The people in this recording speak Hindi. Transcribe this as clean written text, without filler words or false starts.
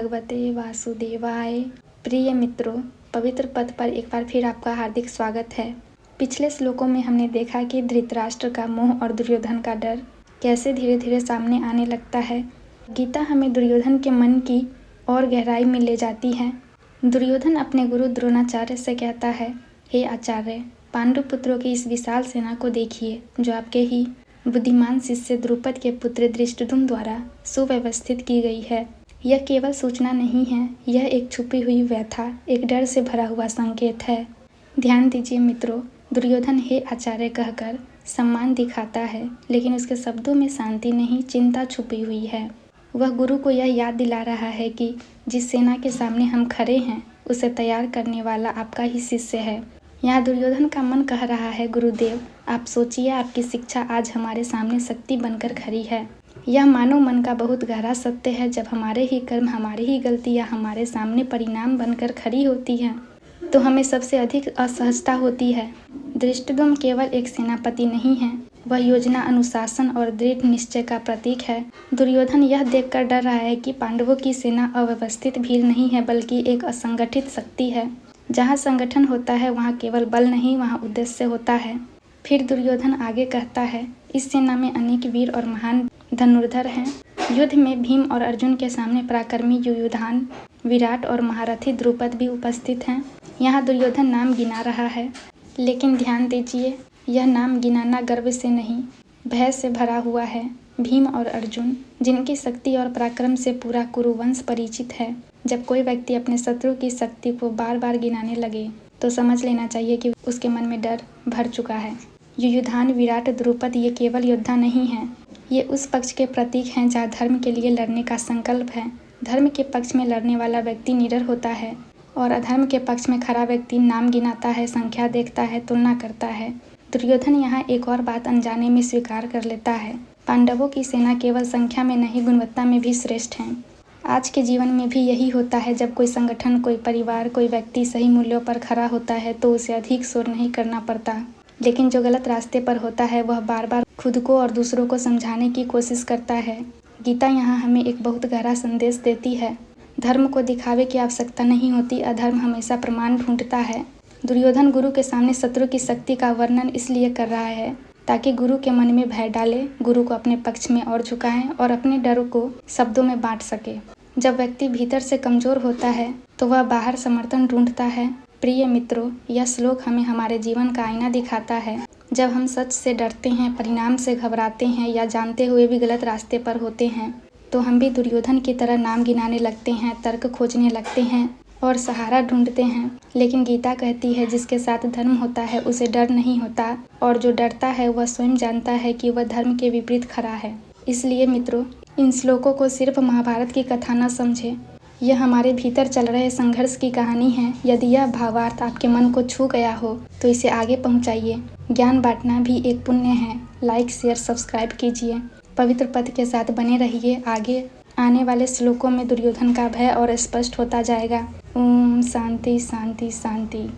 भगवते वासुदेवाय। प्रिय मित्रों, पवित्र पथ पर एक बार फिर आपका हार्दिक स्वागत है। पिछले श्लोकों में हमने देखा कि धृतराष्ट्र का मोह और दुर्योधन का डर कैसे धीरे धीरे सामने आने लगता है। गीता हमें दुर्योधन के मन की और गहराई में ले जाती है। दुर्योधन अपने गुरु द्रोणाचार्य से कहता है, हे आचार्य, पांडु पुत्रों की इस विशाल सेना को देखिए, जो आपके ही बुद्धिमान शिष्य द्रुपद के पुत्र धृष्टद्युम्न द्वारा सुव्यवस्थित की गई है। यह केवल सूचना नहीं है, यह एक छुपी हुई व्यथा, एक डर से भरा हुआ संकेत है। ध्यान दीजिए मित्रों, दुर्योधन हे आचार्य कहकर सम्मान दिखाता है, लेकिन उसके शब्दों में शांति नहीं, चिंता छुपी हुई है। वह गुरु को यह याद दिला रहा है कि जिस सेना के सामने हम खड़े हैं, उसे तैयार करने वाला आपका ही शिष्य है। यहाँ दुर्योधन का मन कह रहा है, गुरुदेव आप सोचिए, आपकी शिक्षा आज हमारे सामने शक्ति बनकर खड़ी है। यह मानव मन का बहुत गहरा सत्य है। जब हमारे ही कर्म, हमारी ही गलतियाँ हमारे सामने परिणाम बनकर खड़ी होती हैं, तो हमें सबसे अधिक असहजता होती है। धृष्टद्युम्न केवल एक सेनापति नहीं है, वह योजना, अनुशासन और दृढ़ निश्चय का प्रतीक है। दुर्योधन यह देखकर डर रहा है कि पांडवों की सेना अव्यवस्थित भीड़ नहीं है, बल्कि एक असंगठित शक्ति है। जहाँ संगठन होता है, वहाँ केवल बल नहीं, वहाँ उद्देश्य होता है। फिर दुर्योधन आगे कहता है, इस सेना में अनेक वीर और महान धनुर्धर हैं। युद्ध में भीम और अर्जुन के सामने पराक्रमी युयुधान, विराट और महारथी द्रुपद भी उपस्थित हैं। यहाँ दुर्योधन नाम गिना रहा है, लेकिन ध्यान दीजिए, यह नाम गिनाना गर्व से नहीं, भय से भरा हुआ है। भीम और अर्जुन, जिनकी शक्ति और पराक्रम से पूरा कुरुवंश परिचित है। जब कोई व्यक्ति अपने शत्रु की शक्ति को बार बार गिनाने लगे, तो समझ लेना चाहिए कि उसके मन में डर भर चुका है। युयुधान, विराट, द्रुपद ये केवल योद्धा नहीं हैं, ये उस पक्ष के प्रतीक हैं जहाँ धर्म के लिए लड़ने का संकल्प है। धर्म के पक्ष में लड़ने वाला व्यक्ति निडर होता है, और अधर्म के पक्ष में खड़ा व्यक्ति नाम गिनाता है, संख्या देखता है, तुलना करता है। दुर्योधन यहाँ एक और बात अनजाने में स्वीकार कर लेता है, पांडवों की सेना केवल संख्या में नहीं, गुणवत्ता में भी श्रेष्ठ है। आज के जीवन में भी यही होता है। जब कोई संगठन, कोई परिवार, कोई व्यक्ति सही मूल्यों पर खड़ा होता है, तो उसे अधिक शोर नहीं करना पड़ता। लेकिन जो गलत रास्ते पर होता है, वह बार बार खुद को और दूसरों को समझाने की कोशिश करता है। गीता यहाँ हमें एक बहुत गहरा संदेश देती है। धर्म को दिखावे की आवश्यकता नहीं होती, अधर्म हमेशा प्रमाण ढूंढता है। दुर्योधन गुरु के सामने शत्रु की शक्ति का वर्णन इसलिए कर रहा है, ताकि गुरु के मन में भय डाले, गुरु को अपने पक्ष में और झुकाएं और अपने डर को शब्दों में बांट सके। जब व्यक्ति भीतर से कमजोर होता है, तो वह बाहर समर्थन ढूंढता है। प्रिय मित्रों, यह श्लोक हमें हमारे जीवन का आईना दिखाता है। जब हम सच से डरते हैं, परिणाम से घबराते हैं, या जानते हुए भी गलत रास्ते पर होते हैं, तो हम भी दुर्योधन की तरह नाम गिनाने लगते हैं, तर्क खोजने लगते हैं और सहारा ढूंढते हैं। लेकिन गीता कहती है, जिसके साथ धर्म होता है उसे डर नहीं होता, और जो डरता है वह स्वयं जानता है कि वह धर्म के विपरीत खड़ा है। इसलिए मित्रों, इन श्लोकों को सिर्फ महाभारत की कथा न समझें, यह हमारे भीतर चल रहे संघर्ष की कहानी है। यदि यह भावार्थ आपके मन को छू गया हो, तो इसे आगे पहुंचाइए। ज्ञान बांटना भी एक पुण्य है। लाइक, शेयर, सब्सक्राइब कीजिए। पवित्र पथ के साथ बने रहिए। आगे आने वाले श्लोकों में दुर्योधन का भय और स्पष्ट होता जाएगा। ओम शांति शांति शांति।